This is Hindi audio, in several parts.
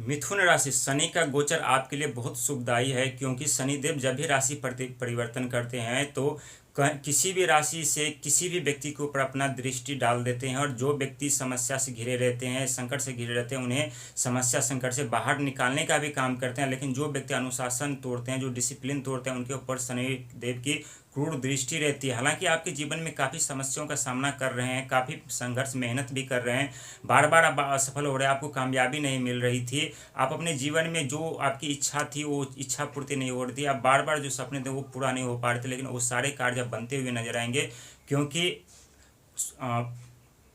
मिथुन राशि, शनि का गोचर आपके लिए बहुत शुभदायी है, क्योंकि शनिदेव जब भी राशि परिवर्तन करते हैं तो किसी भी राशि से किसी भी व्यक्ति के ऊपर अपना दृष्टि डाल देते हैं। और जो व्यक्ति समस्या से घिरे रहते हैं, संकट से घिरे रहते हैं, उन्हें समस्या संकट से बाहर निकालने का भी काम करते हैं। लेकिन जो व्यक्ति अनुशासन तोड़ते हैं, जो डिसिप्लिन तोड़ते हैं, उनके ऊपर शनिदेव की क्रूर दृष्टि रहती है। हालांकि आपके जीवन में काफ़ी समस्याओं का सामना कर रहे हैं, काफ़ी संघर्ष मेहनत भी कर रहे हैं, बार बार आप असफल हो रहे हैं, आपको कामयाबी नहीं मिल रही थी। आप अपने जीवन में जो आपकी इच्छा थी वो इच्छा पूर्ति नहीं हो रही थी, आप बार बार जो सपने थे वो पूरा नहीं हो पा रहे थे। लेकिन वो सारे कार्य बनते हुए नजर आएंगे, क्योंकि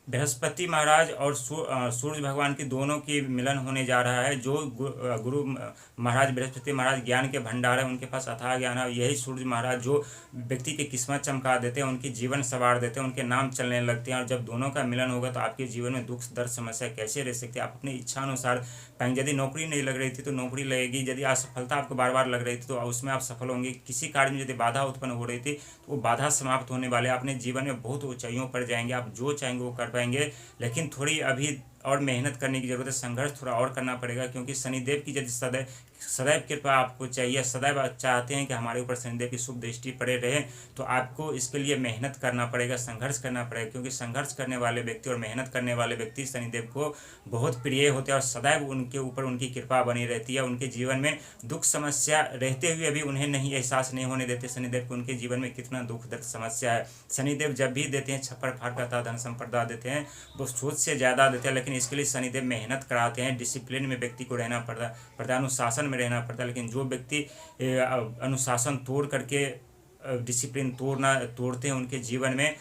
बृहस्पति महाराज और सूर्य भगवान की दोनों की मिलन होने जा रहा है। जो गुरु महाराज बृहस्पति महाराज ज्ञान के भंडार है, उनके पास अथाह ज्ञान है। यही सूर्य महाराज जो व्यक्ति की किस्मत चमका देते हैं, उनकी जीवन संवार देते हैं, उनके नाम चलने लगते हैं। और जब दोनों का मिलन होगा तो आपके जीवन में दुख दर्द समस्या कैसे रह सकती है। आप अपनी इच्छा अनुसार पाएंगे। यदि नौकरी नहीं लग रही थी तो नौकरी लगेगी, यदि असफलता आपको बार बार लग रही थी तो उसमें आप सफल होंगे। किसी कार्य में यदि बाधा उत्पन्न हो रही थी तो वो बाधा समाप्त होने वाले, अपने जीवन में बहुत ऊंचाइयों पर जाएंगे, आप जो चाहेंगे वो कर पाएंगे। लेकिन थोड़ी अभी और मेहनत करने की जरूरत है, संघर्ष थोड़ा और करना पड़ेगा, क्योंकि शनिदेव की यदि सदैव सदैव कृपा आपको चाहिए, सदैव चाहते हैं कि हमारे ऊपर शनिदेव की शुभ दृष्टि पड़े रहे, तो आपको इसके लिए मेहनत करना पड़ेगा, संघर्ष करना पड़ेगा। क्योंकि संघर्ष करने वाले व्यक्ति और मेहनत करने वाले व्यक्ति शनिदेव को बहुत प्रिय होते हैं और सदैव उनके ऊपर उनकी कृपा बनी रहती है। उनके जीवन में दुख समस्या रहते हुए भी उन्हें नहीं एहसास नहीं होने देते शनिदेव को उनके जीवन में कितना दुख दर्द समस्या है। शनिदेव जब भी देते हैं, छप्पर फाड़ का धन संपदा देते हैं, वो सोच से ज़्यादा देते हैं। लेकिन इसके लिए शनिदेव मेहनत कराते हैं, डिसिप्लिन में व्यक्ति को रहना पड़ता है, अनुशासन में रहना पड़ता है। लेकिन जो व्यक्ति अनुशासन तोड़ करके डिसिप्लिन तोड़ते हैं, उनके जीवन में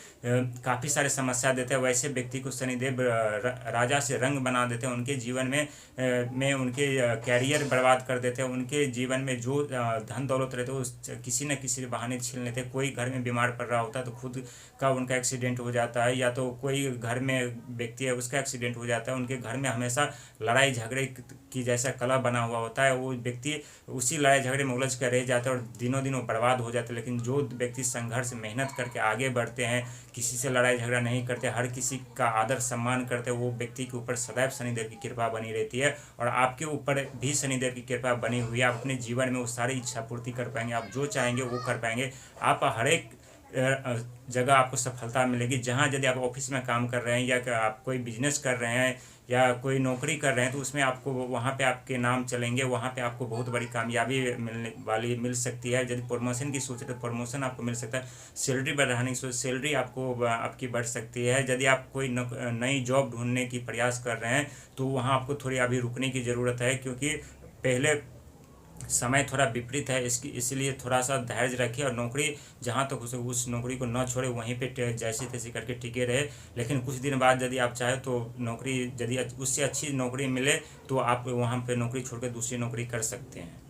काफ़ी सारे समस्या देते हैं। वैसे व्यक्ति को शनिदेव राजा से रंग बना देते हैं, उनके जीवन में उनके कैरियर बर्बाद कर देते हैं। उनके जीवन में जो धन दौलत रहते हैं वो किसी न किसी बहाने छीन लेते हैं। कोई घर में बीमार पड़ रहा होता है तो खुद का उनका एक्सीडेंट हो जाता है, या तो कोई घर में व्यक्ति है उसका एक्सीडेंट हो जाता है। उनके घर में हमेशा लड़ाई झगड़े की जैसा कला बना हुआ होता है, वो व्यक्ति उसी लड़ाई झगड़े में उलझ कर रह जाता है और दिनों दिनों बर्बाद हो जाते हैं। लेकिन जो व्यक्ति संघर्ष मेहनत करके आगे बढ़ते हैं, किसी से लड़ाई झगड़ा नहीं करते, हर किसी का आदर सम्मान करते हैं, वो व्यक्ति के ऊपर सदैव शनिदेव की कृपा बनी रहती है। और आपके ऊपर भी शनिदेव की कृपा बनी हुई है। आप अपने जीवन में वो सारी इच्छा पूर्ति कर पाएंगे, आप जो चाहेंगे वो कर पाएंगे। आप हर एक जगह आपको सफलता मिलेगी। जहाँ यदि आप ऑफिस में काम कर रहे हैं या आप कोई बिजनेस कर रहे हैं या कोई नौकरी कर रहे हैं तो उसमें आपको वहाँ पे आपके नाम चलेंगे, वहाँ पे आपको बहुत बड़ी कामयाबी मिल सकती है। यदि प्रमोशन की सोच रहे तो प्रमोशन आपको मिल सकता है। सैलरी बढ़ाने की सोच, सैलरी आपकी बढ़ सकती है। यदि आप कोई नई जॉब ढूंढने की प्रयास कर रहे हैं तो वहाँ आपको थोड़ी अभी रुकने की ज़रूरत है, क्योंकि पहले समय थोड़ा विपरीत है। इसलिए थोड़ा सा धैर्य रखिए और नौकरी जहाँ तक हो उस नौकरी को न छोड़े, वहीं पे जैसे तैसे करके टिके रहे। लेकिन कुछ दिन बाद यदि आप चाहें तो नौकरी यदि उससे अच्छी नौकरी मिले तो आप वहाँ पे नौकरी छोड़ कर दूसरी नौकरी कर सकते हैं।